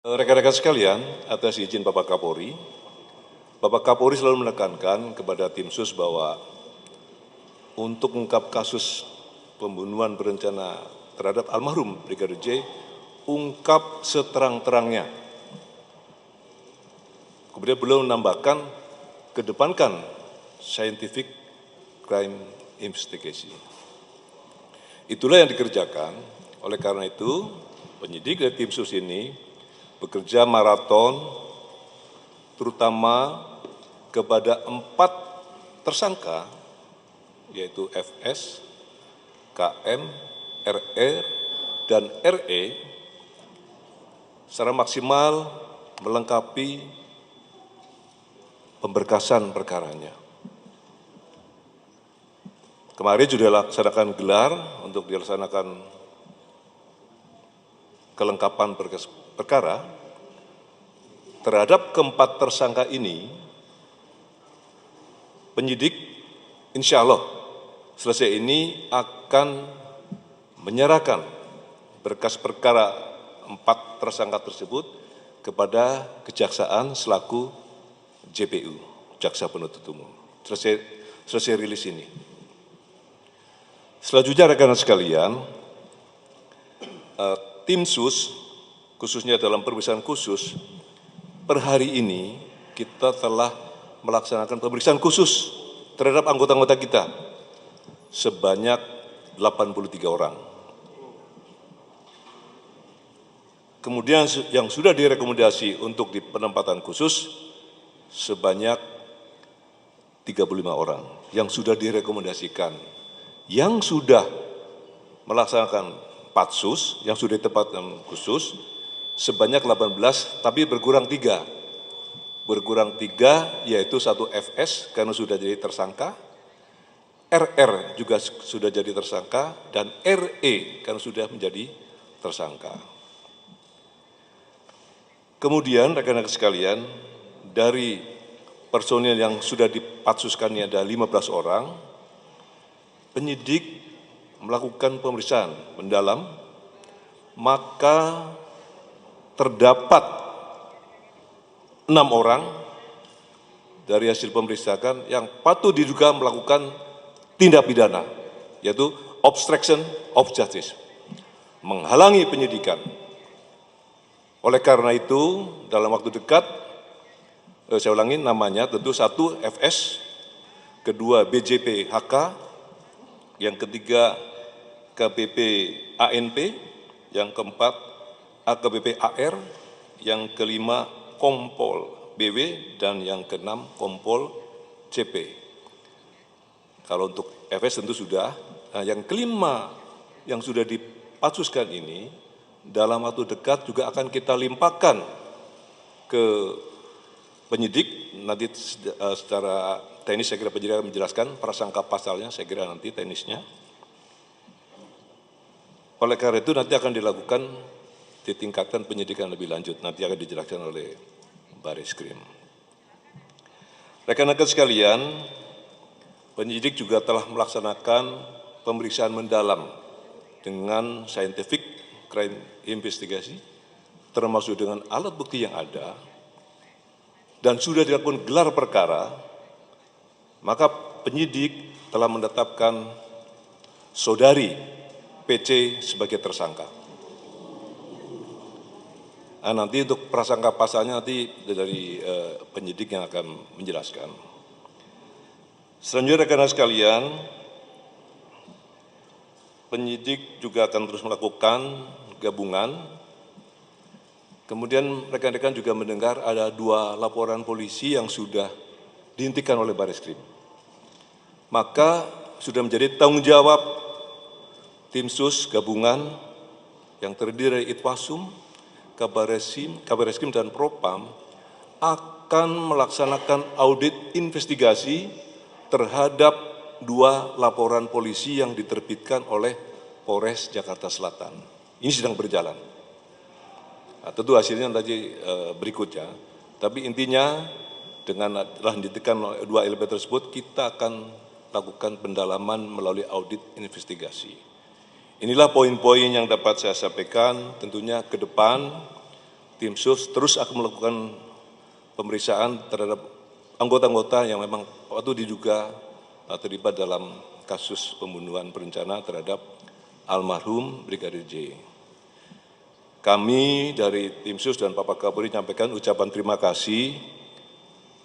Rekan-rekan sekalian, atas izin Bapak Kapolri selalu menekankan kepada tim sus bahwa untuk mengungkap kasus pembunuhan berencana terhadap almarhum Brigadir J, ungkap seterang-terangnya. Kemudian beliau menambahkan, kedepankan scientific crime investigation. Itulah yang dikerjakan. Oleh karena itu, penyidik dari tim sus ini bekerja maraton, terutama kepada 4 tersangka, yaitu FS, KM, RR, dan RE, secara maksimal melengkapi pemberkasan perkaranya. Kemarin sudah dilaksanakan gelar untuk dilaksanakan kelengkapan berkas perkara. Terhadap keempat tersangka ini, penyidik insya Allah selesai ini akan menyerahkan berkas perkara 4 tersangka tersebut kepada Kejaksaan selaku JPU, Jaksa Penuntut Umum. Selesai rilis ini. Selanjutnya rekan-rekan sekalian, tim sus, khususnya dalam pemeriksaan khusus, per hari ini kita telah melaksanakan pemeriksaan khusus terhadap anggota-anggota kita sebanyak 83 orang. Kemudian yang sudah direkomendasi untuk di penempatan khusus sebanyak 35 orang yang sudah direkomendasikan. Yang sudah melaksanakan patsus, yang sudah ditempatkan khusus, sebanyak 18, tapi berkurang 3. Berkurang 3, yaitu 1 FS, karena sudah jadi tersangka, RR juga sudah jadi tersangka, dan RE, karena sudah menjadi tersangka. Kemudian, rekan-rekan sekalian, dari personil yang sudah dipatsuskan ini ada 15 orang, penyidik melakukan pemeriksaan mendalam, maka terdapat 6 orang dari hasil pemeriksaan yang patut diduga melakukan tindak pidana, yaitu obstruction of justice, menghalangi penyidikan. Oleh karena itu, dalam waktu dekat, saya ulangi namanya, tentu 1 FS, kedua BJP HK, yang ketiga KBP ANP, yang keempat AKBP AR, yang kelima Kompol BW, dan yang keenam Kompol CP. Kalau untuk FS tentu sudah. Nah, yang kelima yang sudah dipatsuskan ini dalam waktu dekat juga akan kita limpahkan ke penyidik. Nanti secara teknis saya kira penyidik akan menjelaskan prasangka pasalnya, saya kira nanti teknisnya. Oleh karena itu nanti akan dilakukan ditingkatkan penyidikan lebih lanjut, nanti akan dijelaskan oleh Bareskrim. Rekan-rekan sekalian, penyidik juga telah melaksanakan pemeriksaan mendalam dengan scientific crime investigation, termasuk dengan alat bukti yang ada, dan sudah dilakukan gelar perkara, maka penyidik telah menetapkan saudari PC sebagai tersangka. Nah, nanti untuk prasangka pasalnya nanti dari penyidik yang akan menjelaskan. Selanjutnya rekan-rekan sekalian, penyidik juga akan terus melakukan gabungan. Kemudian rekan-rekan juga mendengar ada 2 laporan polisi yang sudah dihentikan oleh Bareskrim. Maka sudah menjadi tanggung jawab tim sus gabungan yang terdiri dari Itwasum, Kabareskrim, dan Propam akan melaksanakan audit investigasi terhadap 2 laporan polisi yang diterbitkan oleh Polres Jakarta Selatan. Ini sedang berjalan. Nah, tentu hasilnya nanti berikutnya. Tapi intinya dengan telah dihentikan 2 LP tersebut, kita akan lakukan pendalaman melalui audit investigasi. Inilah poin-poin yang dapat saya sampaikan. Tentunya ke depan tim sus terus akan melakukan pemeriksaan terhadap anggota-anggota yang memang waktu diduga terlibat dalam kasus pembunuhan berencana terhadap almarhum Brigadir J. Kami dari tim sus dan Bapak Kapolri menyampaikan ucapan terima kasih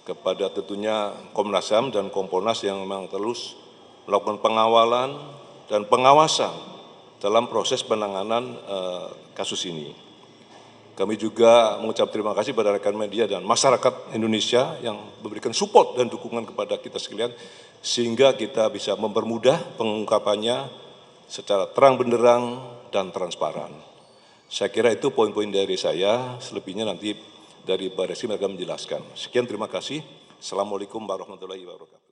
kepada tentunya Komnas HAM dan Kompolnas yang memang terus melakukan pengawalan dan pengawasan dalam proses penanganan kasus ini. Kami juga mengucap terima kasih pada rekan media dan masyarakat Indonesia yang memberikan support dan dukungan kepada kita sekalian, sehingga kita bisa mempermudah pengungkapannya secara terang benderang dan transparan. Saya kira itu poin-poin dari saya, selebihnya nanti dari Baris Krim akan menjelaskan. Sekian, terima kasih. Assalamualaikum warahmatullahi wabarakatuh.